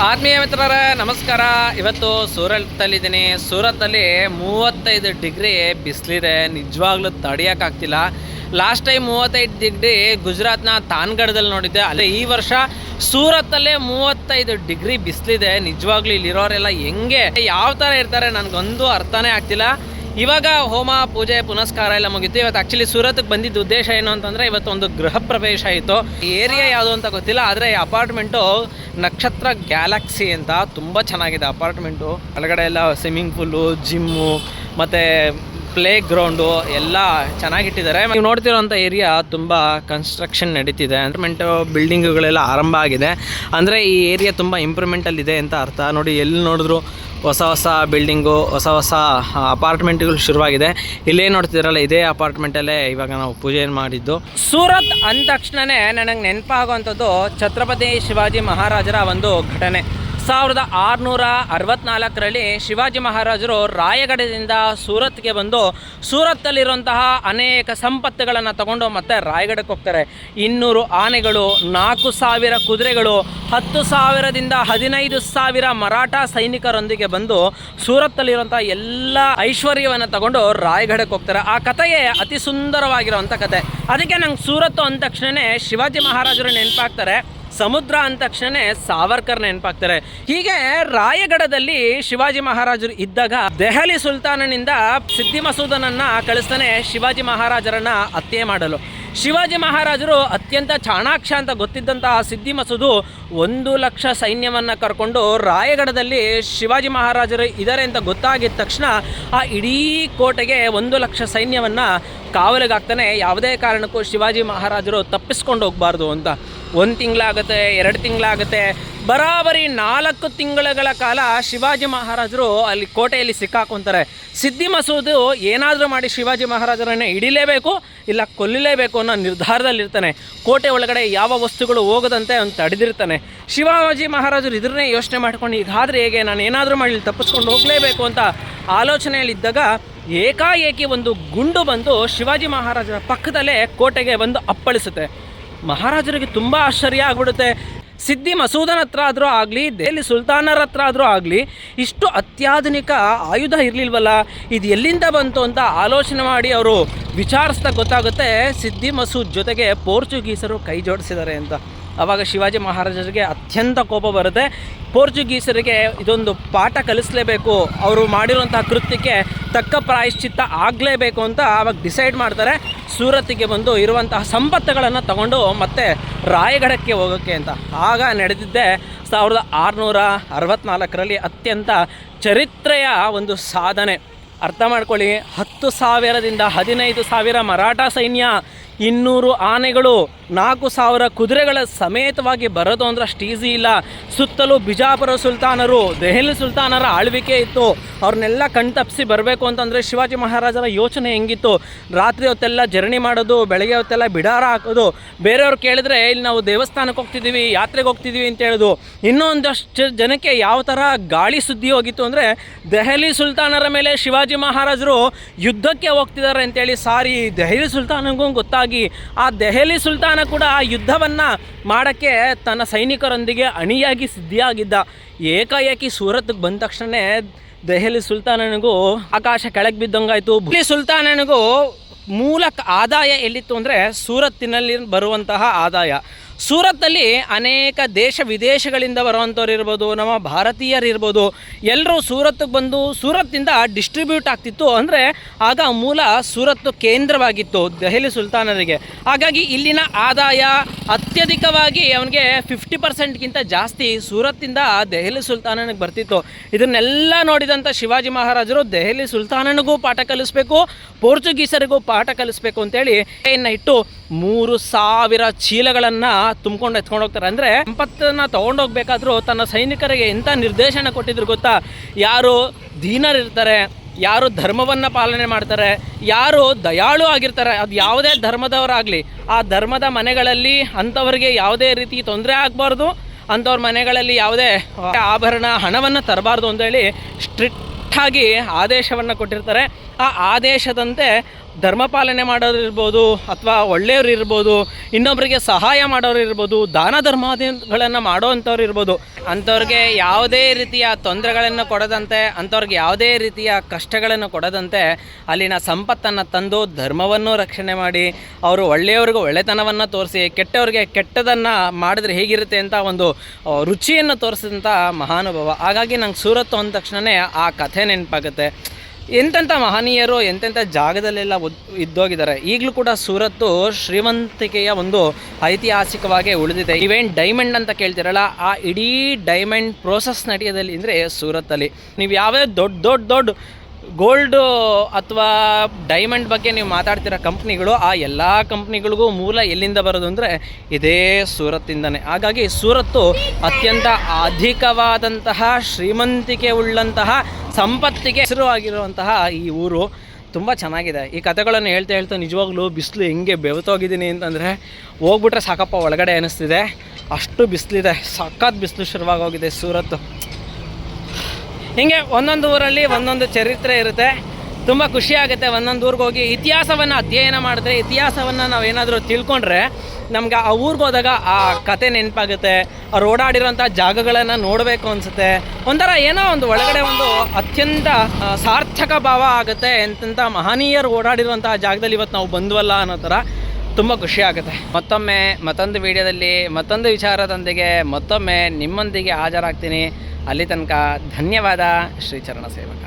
ಆತ್ಮೀಯ ಮಿತ್ರರೇ ನಮಸ್ಕಾರ. ಇವತ್ತು ಸೂರತ್ತಲ್ಲಿದ್ದೀನಿ. ಸೂರತ್ತಲ್ಲಿ 35 ಡಿಗ್ರಿ ಬಿಸಿಲಿದೆ. ನಿಜವಾಗ್ಲೂ ತಡೆಯೋಕ್ಕಾಗ್ತಿಲ್ಲ. ಲಾಸ್ಟ್ ಟೈಮ್ 35 ಡಿಗ್ರಿ ಗುಜರಾತ್ನ ತಾನ್ಗಢದಲ್ಲಿ ನೋಡಿದ್ದೆ. ಅಲ್ಲೇ ಈ ವರ್ಷ ಸೂರತ್ತಲ್ಲೇ 35 ಡಿಗ್ರಿ ಬಿಸಿಲಿದೆ. ನಿಜವಾಗ್ಲೂ ಇಲ್ಲಿರೋರೆಲ್ಲ ಹೆಂಗೆ ಯಾವ ಥರ ಇರ್ತಾರೆ ನನಗೊಂದು ಅರ್ಥನೇ ಆಗ್ತಿಲ್ಲ. ಇವಾಗ ಹೋಮ ಪೂಜೆ ಪುನಸ್ಕಾರ ಎಲ್ಲ ಮುಗಿತು. ಇವತ್ತು ಆ್ಯಕ್ಚುಲಿ ಸೂರತ್ಗೆ ಬಂದಿದ್ದ ಉದ್ದೇಶ ಏನು ಅಂತಂದರೆ ಇವತ್ತು ಒಂದು ಗೃಹ ಪ್ರವೇಶ ಆಯಿತು. ಏರಿಯಾ ಯಾವುದು ಅಂತ ಗೊತ್ತಿಲ್ಲ, ಆದರೆ ಈ ಅಪಾರ್ಟ್ಮೆಂಟು ನಕ್ಷತ್ರ ಗ್ಯಾಲಕ್ಸಿ ಅಂತ ತುಂಬ ಚೆನ್ನಾಗಿದೆ ಅಪಾರ್ಟ್ಮೆಂಟು. ಒಳಗಡೆ ಎಲ್ಲ ಸ್ವಿಮ್ಮಿಂಗ್ ಪೂಲು, ಜಿಮ್ಮು ಮತ್ತು ಪ್ಲೇ ಗ್ರೌಂಡು ಎಲ್ಲ ಚೆನ್ನಾಗಿಟ್ಟಿದ್ದಾರೆ. ನೀವು ನೋಡ್ತಿರೋಂಥ ಏರಿಯಾ ತುಂಬ ಕನ್ಸ್ಟ್ರಕ್ಷನ್ ನಡೀತಿದೆ. ಇಂಪ್ರೂವ್ಮೆಂಟು ಬಿಲ್ಡಿಂಗುಗಳೆಲ್ಲ ಆರಂಭ ಆಗಿದೆ. ಅಂದರೆ ಈ ಏರಿಯಾ ತುಂಬ ಇಂಪ್ರೂವ್ಮೆಂಟಲ್ಲಿದೆ ಅಂತ ಅರ್ಥ. ನೋಡಿ, ಎಲ್ಲಿ ನೋಡಿದ್ರು ಹೊಸ ಬಿಲ್ಡಿಂಗು, ಹೊಸ ಅಪಾರ್ಟ್ಮೆಂಟ್ಗಳು ಶುರುವಾಗಿದೆ. ಇಲ್ಲೇ ನೋಡ್ತಿದ್ದೀರಲ್ಲ, ಇದೇ ಅಪಾರ್ಟ್ಮೆಂಟಲ್ಲೇ ಇವಾಗ ನಾವು ಪೂಜೆ ಮಾಡಿದ್ದು. ಸೂರತ್ ಅಂದ ತಕ್ಷಣವೇ ನನಗೆ ನೆನಪಾಗುವಂಥದ್ದು ಛತ್ರಪತಿ ಶಿವಾಜಿ ಮಹಾರಾಜರ ಒಂದು ಘಟನೆ. 1664ರಲ್ಲಿ ಶಿವಾಜಿ ಮಹಾರಾಜರು ರಾಯಗಢದಿಂದ ಸೂರತ್ಗೆ ಬಂದು ಸೂರತ್ತಲ್ಲಿರುವಂತಹ ಅನೇಕ ಸಂಪತ್ತುಗಳನ್ನು ತಗೊಂಡು ಮತ್ತೆ ರಾಯಗಢಕ್ಕೆ ಹೋಗ್ತಾರೆ. 200 ಆನೆಗಳು, 4000 ಕುದುರೆಗಳು, 10,000ದಿಂದ 15,000 ಮರಾಠ ಸೈನಿಕರೊಂದಿಗೆ ಬಂದು ಸೂರತ್ತಲ್ಲಿರುವಂಥ ಎಲ್ಲ ಐಶ್ವರ್ಯವನ್ನು ತಗೊಂಡು ರಾಯಗಢಕ್ಕೆ ಹೋಗ್ತಾರೆ. ಆ ಕಥೆಯೇ ಅತಿ ಸುಂದರವಾಗಿರುವಂಥ ಕತೆ. ಅದಕ್ಕೆ ನಂಗೆ ಸೂರತ್ತು ಅಂದ ತಕ್ಷಣವೇ ಶಿವಾಜಿ ಮಹಾರಾಜರು ನೆನಪಾಗ್ತಾರೆ. ಸಮುದ್ರ ಅಂದ ತಕ್ಷಣ ಸಾವರ್ಕರ್ ನೆನಪಾಗ್ತಾರೆ. ಹೀಗೆ ರಾಯಗಢದಲ್ಲಿ ಶಿವಾಜಿ ಮಹಾರಾಜರು ಇದ್ದಾಗ ದೆಹಲಿ ಸುಲ್ತಾನನಿಂದ ಸಿದ್ದಿ ಮಸೂದನನ್ನು ಕಳಿಸ್ತಾನೆ ಶಿವಾಜಿ ಮಹಾರಾಜರನ್ನ ಹತ್ಯೆ ಮಾಡಲು. ಶಿವಾಜಿ ಮಹಾರಾಜರು ಅತ್ಯಂತ ಚಾಣಾಕ್ಷ ಅಂತ ಗೊತ್ತಿದ್ದಂತಹ ಸಿದ್ದಿ ಮಸೂದು 1,00,000 ಸೈನ್ಯವನ್ನು ಕರ್ಕೊಂಡು ರಾಯಗಢದಲ್ಲಿ ಶಿವಾಜಿ ಮಹಾರಾಜರು ಇದ್ದಾರೆ ಅಂತ ಗೊತ್ತಾಗಿದ್ದ ತಕ್ಷಣ ಆ ಇಡೀ ಕೋಟೆಗೆ 1,00,000 ಸೈನ್ಯವನ್ನು ಕಾವಲಿಗಾಗ್ತಾನೆ. ಯಾವುದೇ ಕಾರಣಕ್ಕೂ ಶಿವಾಜಿ ಮಹಾರಾಜರು ತಪ್ಪಿಸ್ಕೊಂಡು ಹೋಗಬಾರ್ದು ಅಂತ. 1 ತಿಂಗಳಾಗುತ್ತೆ, 2 ತಿಂಗಳಾಗುತ್ತೆ, ಬರಾಬರಿ 4 ತಿಂಗಳ ಕಾಲ ಶಿವಾಜಿ ಮಹಾರಾಜರು ಅಲ್ಲಿ ಕೋಟೆಯಲ್ಲಿ ಸಿಕ್ಕಾಕೊತಾರೆ. ಸಿದ್ದಿ ಮಸೂದು ಏನಾದರೂ ಮಾಡಿ ಶಿವಾಜಿ ಮಹಾರಾಜರನ್ನು ಹಿಡಿಲೇಬೇಕು, ಇಲ್ಲ ಕೊಲ್ಲಲೇಬೇಕು ಅನ್ನೋ ನಿರ್ಧಾರದಲ್ಲಿರ್ತಾನೆ. ಕೋಟೆ ಒಳಗಡೆ ಯಾವ ವಸ್ತುಗಳು ಹೋಗದಂತೆ ಅವ್ನು ತಡೆದಿರ್ತಾನೆ. ಶಿವಾಜಿ ಮಹಾರಾಜರು ಇದನ್ನೇ ಯೋಚನೆ ಮಾಡ್ಕೊಂಡು, ಈಗಾದರೆ ಹೇಗೆ, ನಾನು ಏನಾದರೂ ಮಾಡಿ ತಪ್ಪಿಸ್ಕೊಂಡು ಹೋಗಲೇಬೇಕು ಅಂತ ಆಲೋಚನೆಯಲ್ಲಿದ್ದಾಗ ಏಕಾಏಕಿ ಒಂದು ಗುಂಡು ಬಂದು ಶಿವಾಜಿ ಮಹಾರಾಜರ ಪಕ್ಕದಲ್ಲೇ ಕೋಟೆಗೆ ಬಂದು ಅಪ್ಪಳಿಸುತ್ತೆ. ಮಹಾರಾಜರಿಗೆ ತುಂಬ ಆಶ್ಚರ್ಯ ಆಗ್ಬಿಡುತ್ತೆ. ಸಿದ್ದಿ ಮಸೂದನ ಹತ್ರ ಆದರೂ ಆಗಲಿ, ದೆಹಲಿ ಸುಲ್ತಾನರ ಹತ್ರ ಆದರೂ ಆಗಲಿ ಇಷ್ಟು ಅತ್ಯಾಧುನಿಕ ಆಯುಧ ಇರಲಿಲ್ವಲ್ಲ, ಇದು ಎಲ್ಲಿಂದ ಬಂತು ಅಂತ ಆಲೋಚನೆ ಮಾಡಿ ಅವರು ವಿಚಾರಿಸ್ತಾ ಗೊತ್ತಾಗುತ್ತೆ ಸಿದ್ದಿ ಮಸೂದ್ ಜೊತೆಗೆ ಪೋರ್ಚುಗೀಸರು ಕೈ ಜೋಡಿಸಿದ್ದಾರೆ ಅಂತ. ಆವಾಗ ಶಿವಾಜಿ ಮಹಾರಾಜರಿಗೆ ಅತ್ಯಂತ ಕೋಪ ಬರುತ್ತೆ. ಪೋರ್ಚುಗೀಸರಿಗೆ ಇದೊಂದು ಪಾಠ ಕಲಿಸಲೇಬೇಕು, ಅವರು ಮಾಡಿರುವಂತಹ ಕೃತ್ಯಕ್ಕೆ ತಕ್ಕ ಪ್ರಾಯಶ್ಚಿತ್ತ ಆಗಲೇಬೇಕು ಅಂತ ಆವಾಗ ಡಿಸೈಡ್ ಮಾಡ್ತಾರೆ ಸೂರತ್ತಿಗೆ ಬಂದು ಇರುವಂತಹ ಸಂಪತ್ತುಗಳನ್ನು ತಗೊಂಡು ಮತ್ತೆ ರಾಯಗಢಕ್ಕೆ ಹೋಗೋಕ್ಕೆ ಅಂತ. ಆಗ ನಡೆದಿದ್ದೆ 1664ರಲ್ಲಿ ಅತ್ಯಂತ ಚರಿತ್ರೆಯ ಒಂದು ಸಾಧನೆ. ಅರ್ಥ ಮಾಡ್ಕೊಳ್ಳಿ, 10,000ದಿಂದ 15,000 ಮರಾಠ ಸೈನ್ಯ, 200 ಆನೆಗಳು, 4,000 ಕುದುರೆಗಳ ಸಮೇತವಾಗಿ ಬರೋದು ಅಂದ್ರೆ ಅಷ್ಟು ಈಸಿ ಇಲ್ಲ. ಸುತ್ತಲೂ ಬಿಜಾಪುರ ಸುಲ್ತಾನರು, ದೆಹಲಿ ಸುಲ್ತಾನರ ಆಳ್ವಿಕೆ ಇತ್ತು. ಅವ್ರನ್ನೆಲ್ಲ ಕಣ್ತಪ್ಪಿಸಿ ಬರಬೇಕು ಅಂತಂದರೆ ಶಿವಾಜಿ ಮಹಾರಾಜರ ಯೋಚನೆ ಹೆಂಗಿತ್ತು. ರಾತ್ರಿ ಹೊತ್ತೆಲ್ಲ ಜರ್ನಿ ಮಾಡೋದು, ಬೆಳಗ್ಗೆ ಹೊತ್ತೆಲ್ಲ ಬಿಡಾರ ಹಾಕೋದು, ಬೇರೆಯವ್ರು ಕೇಳಿದ್ರೆ ಇಲ್ಲಿ ನಾವು ದೇವಸ್ಥಾನಕ್ಕೆ ಹೋಗ್ತಿದ್ದೀವಿ, ಯಾತ್ರೆಗೆ ಹೋಗ್ತಿದ್ದೀವಿ ಅಂತ ಹೇಳೋದು. ಇನ್ನೂ ಒಂದಷ್ಟು ಜನಕ್ಕೆ ಯಾವ ಥರ ಗಾಳಿ ಸುದ್ದಿ ಹೋಗಿತ್ತು ಅಂದರೆ ದೆಹಲಿ ಸುಲ್ತಾನರ ಮೇಲೆ ಶಿವಾಜಿ ಮಹಾರಾಜರು ಯುದ್ಧಕ್ಕೆ ಹೋಗ್ತಿದ್ದಾರೆ ಅಂತೇಳಿ ಸಾರಿ ದೆಹಲಿ ಸುಲ್ತಾನಗೂ ಗೊತ್ತಾಗಿ ಆ ದೆಹಲಿ ಸುಲ್ತಾನ ಕೂಡ ಯುದ್ಧವನ್ನು ಮಾಡೋಕ್ಕೆ ತನ್ನ ಸೈನಿಕರೊಂದಿಗೆ ಅಣಿಯಾಗಿ ಸಿದ್ಧಿಯಾಗಿದ್ದ. ಏಕಾಏಕಿ ಸೂರತ್ಗೆ ಬಂದ ತಕ್ಷಣ ದೆಹಲಿ ಸುಲ್ತಾನನಿಗೂ ಆಕಾಶ ಕೆಳಗೆ ಬಿದ್ದಂಗಾಯಿತು. ದೆಹಲಿ ಸುಲ್ತಾನನಿಗೂ ಮೂಲ ಆದಾಯ ಎಲ್ಲಿತ್ತು ಅಂದರೆ ಸೂರತ್ತಿನಲ್ಲಿ ಬರುವಂತಹ ಆದಾಯ. ಸೂರತ್ತಲ್ಲಿ ಅನೇಕ ದೇಶ ವಿದೇಶಗಳಿಂದ ಬರುವಂಥವ್ರು ಇರ್ಬೋದು, ನಮ್ಮ ಭಾರತೀಯರು ಇರ್ಬೋದು, ಎಲ್ಲರೂ ಸೂರತ್ತಿಗೆ ಬಂದು ಸೂರತ್ತಿಂದ ಡಿಸ್ಟ್ರಿಬ್ಯೂಟ್ ಆಗ್ತಿತ್ತು. ಅಂದರೆ ಆಗ ಮೂಲ ಸೂರತ್ತು ಕೇಂದ್ರವಾಗಿತ್ತು ದೆಹಲಿ ಸುಲ್ತಾನರಿಗೆ. ಹಾಗಾಗಿ ಇಲ್ಲಿನ ಆದಾಯ ಅತ್ಯಧಿಕವಾಗಿ ಅವನಿಗೆ 50%ಗಿಂತ ಜಾಸ್ತಿ ಸೂರತ್ತಿಂದ ದೆಹಲಿ ಸುಲ್ತಾನನಿಗೆ ಬರ್ತಿತ್ತು. ಇದನ್ನೆಲ್ಲ ನೋಡಿದಂಥ ಶಿವಾಜಿ ಮಹಾರಾಜರು ದೆಹಲಿ ಸುಲ್ತಾನನಿಗೂ ಪಾಠ ಕಲಿಸ್ಬೇಕು, ಪೋರ್ಚುಗೀಸರಿಗೂ ಪಾಠ ಕಲಿಸ್ಬೇಕು ಅಂತೇಳಿ ಇಟ್ಟು 3,000 ಚೀಲಗಳನ್ನು ತುಂಬಿಕೊಂಡು ಎತ್ಕೊಂಡು ಹೋಗ್ತಾರೆ. ಅಂದರೆ ಸಂಪತ್ತನ್ನು ತೊಗೊಂಡೋಗ್ಬೇಕಾದ್ರೂ ತನ್ನ ಸೈನಿಕರಿಗೆ ಎಂಥ ನಿರ್ದೇಶನ ಕೊಟ್ಟಿದ್ರು ಗೊತ್ತಾ? ಯಾರು ದೀನರಿರ್ತಾರೆ, ಯಾರು ಧರ್ಮವನ್ನು ಪಾಲನೆ ಮಾಡ್ತಾರೆ, ಯಾರು ದಯಾಳು ಆಗಿರ್ತಾರೆ, ಅದು ಯಾವುದೇ ಧರ್ಮದವರಾಗಲಿ ಆ ಧರ್ಮದ ಮನೆಗಳಲ್ಲಿ ಅಂಥವ್ರಿಗೆ ಯಾವುದೇ ರೀತಿ ತೊಂದರೆ ಆಗಬಾರ್ದು, ಅಂಥವ್ರ ಮನೆಗಳಲ್ಲಿ ಯಾವುದೇ ಆಭರಣ ಹಣವನ್ನು ತರಬಾರ್ದು ಅಂತೇಳಿ ಸ್ಟ್ರಿಕ್ಟಾಗಿ ಆದೇಶವನ್ನು ಕೊಟ್ಟಿರ್ತಾರೆ. ಆ ಆದೇಶದಂತೆ ಧರ್ಮ ಪಾಲನೆ ಮಾಡೋರು ಇರ್ಬೋದು, ಅಥವಾ ಒಳ್ಳೆಯವರು ಇರ್ಬೋದು, ಇನ್ನೊಬ್ಬರಿಗೆ ಸಹಾಯ ಮಾಡೋರು ಇರ್ಬೋದು, ದಾನ ಧರ್ಮಾದಿಗಳನ್ನು ಮಾಡೋವಂಥವ್ರು ಇರ್ಬೋದು. ಅಂಥವ್ರಿಗೆ ಯಾವುದೇ ರೀತಿಯ ತೊಂದರೆಗಳನ್ನು ಕೊಡದಂತೆ, ಅಂಥವ್ರಿಗೆ ಯಾವುದೇ ರೀತಿಯ ಕಷ್ಟಗಳನ್ನು ಕೊಡದಂತೆ ಅಲ್ಲಿನ ಸಂಪತ್ತನ್ನು ತಂದು ಧರ್ಮವನ್ನು ರಕ್ಷಣೆ ಮಾಡಿ, ಅವರು ಒಳ್ಳೆಯವ್ರಿಗೆ ಒಳ್ಳೆತನವನ್ನು ತೋರಿಸಿ, ಕೆಟ್ಟವ್ರಿಗೆ ಕೆಟ್ಟದನ್ನು ಮಾಡಿದ್ರೆ ಹೇಗಿರುತ್ತೆ ಅಂತ ಒಂದು ರುಚಿಯನ್ನು ತೋರಿಸಿದಂಥ ಮಹಾನುಭಾವ. ಹಾಗಾಗಿ ನಂಗೆ ಸೂರತ್ ಅಂದ ತಕ್ಷಣವೇ ಆ ಕಥೆ ನೆನಪಾಗುತ್ತೆ. ಎಂತೆಂಥ ಮಹನೀಯರು ಎಂತೆಂಥ ಜಾಗದಲ್ಲೆಲ್ಲ ಇದ್ದೋಗಿದ್ದಾರೆ. ಈಗಲೂ ಕೂಡ ಸೂರತ್ತು ಶ್ರೀಮಂತಿಕೆಯ ಒಂದು ಐತಿಹಾಸಿಕವಾಗಿ ಉಳಿದಿದೆ. ಇವೇನು ಡೈಮಂಡ್ ಅಂತ ಕೇಳ್ತಿರಲ್ಲ, ಆ ಇಡೀ ಡೈಮಂಡ್ ಪ್ರೋಸೆಸ್ ನಡೆಯೋದಲ್ಲಿ ಅಂದರೆ ಸೂರತ್ತಲ್ಲಿ. ನೀವು ಯಾವ್ಯಾವ ದೊಡ್ಡ ಗೋಲ್ಡು ಅಥವಾ ಡೈಮಂಡ್ ಬಗ್ಗೆ ನೀವು ಮಾತಾಡ್ತಿರೋ ಕಂಪ್ನಿಗಳು, ಆ ಎಲ್ಲ ಕಂಪ್ನಿಗಳಿಗೂ ಮೂಲ ಎಲ್ಲಿಂದ ಬರೋದು ಅಂದರೆ ಇದೇ ಸೂರತ್ತಿಂದನೇ. ಹಾಗಾಗಿ ಸೂರತ್ತು ಅತ್ಯಂತ ಅಧಿಕವಾದಂತಹ ಶ್ರೀಮಂತಿಕೆ ಉಳ್ಳಂತಹ ಸಂಪತ್ತಿಗೆ ಹೆಸರುವಾಗಿರುವಂತಹ ಈ ಊರು ತುಂಬ ಚೆನ್ನಾಗಿದೆ. ಈ ಕಥೆಗಳನ್ನು ಹೇಳ್ತಾ ನಿಜವಾಗ್ಲೂ ಬಿಸಿಲು ಹೆಂಗೆ ಬೆವತೋಗಿದ್ದೀನಿ ಅಂತಂದರೆ ಹೋಗ್ಬಿಟ್ರೆ ಸಾಕಪ್ಪ ಒಳಗಡೆ ಅನ್ನಿಸ್ತಿದೆ, ಅಷ್ಟು ಬಿಸಿಲಿದೆ. ಸಖತ್ ಬಿಸಿಲು ಶುರುವಾಗೋಗಿದೆ ಸೂರತ್ತು. ಹೀಗೆ ಒಂದೊಂದು ಊರಲ್ಲಿ ಒಂದೊಂದು ಚರಿತ್ರೆ ಇರುತ್ತೆ. ತುಂಬ ಖುಷಿಯಾಗುತ್ತೆ ಒಂದೊಂದು ಊರಿಗೆ ಹೋಗಿ ಇತಿಹಾಸವನ್ನು ಅಧ್ಯಯನ ಮಾಡಿದ್ರೆ, ಇತಿಹಾಸವನ್ನು ನಾವೇನಾದರೂ ತಿಳ್ಕೊಂಡ್ರೆ ನಮ್ಗೆ ಆ ಊರಿಗೆ ಹೋದಾಗ ಆ ಕತೆ ನೆನಪಾಗುತ್ತೆ. ಅವ್ರು ಓಡಾಡಿರೋಂಥ ಜಾಗಗಳನ್ನು ನೋಡಬೇಕು ಅನಿಸುತ್ತೆ. ಒಂಥರ ಏನೋ ಒಂದು ಒಳಗಡೆ ಒಂದು ಅತ್ಯಂತ ಸಾರ್ಥಕ ಭಾವ ಆಗುತ್ತೆ. ಎಂತೆಂಥ ಮಹನೀಯರು ಓಡಾಡಿರುವಂತಹ ಜಾಗದಲ್ಲಿ ಇವತ್ತು ನಾವು ಬಂದ್ವಲ್ಲ ಅನ್ನೋ ಥರ ತುಂಬ ಖುಷಿ ಆಗುತ್ತೆ. ಮತ್ತೊಮ್ಮೆ ಮತ್ತೊಂದು ವಿಡಿಯೋದಲ್ಲಿ ಮತ್ತೊಂದು ವಿಚಾರದೊಂದಿಗೆ ಮತ್ತೊಮ್ಮೆ ನಿಮ್ಮೊಂದಿಗೆ ಹಾಜರಾಗ್ತೀನಿ. ಅಲ್ಲಿ ತನಕ ಧನ್ಯವಾದ. ಶ್ರೀಚರಣ ಸೇವಕ.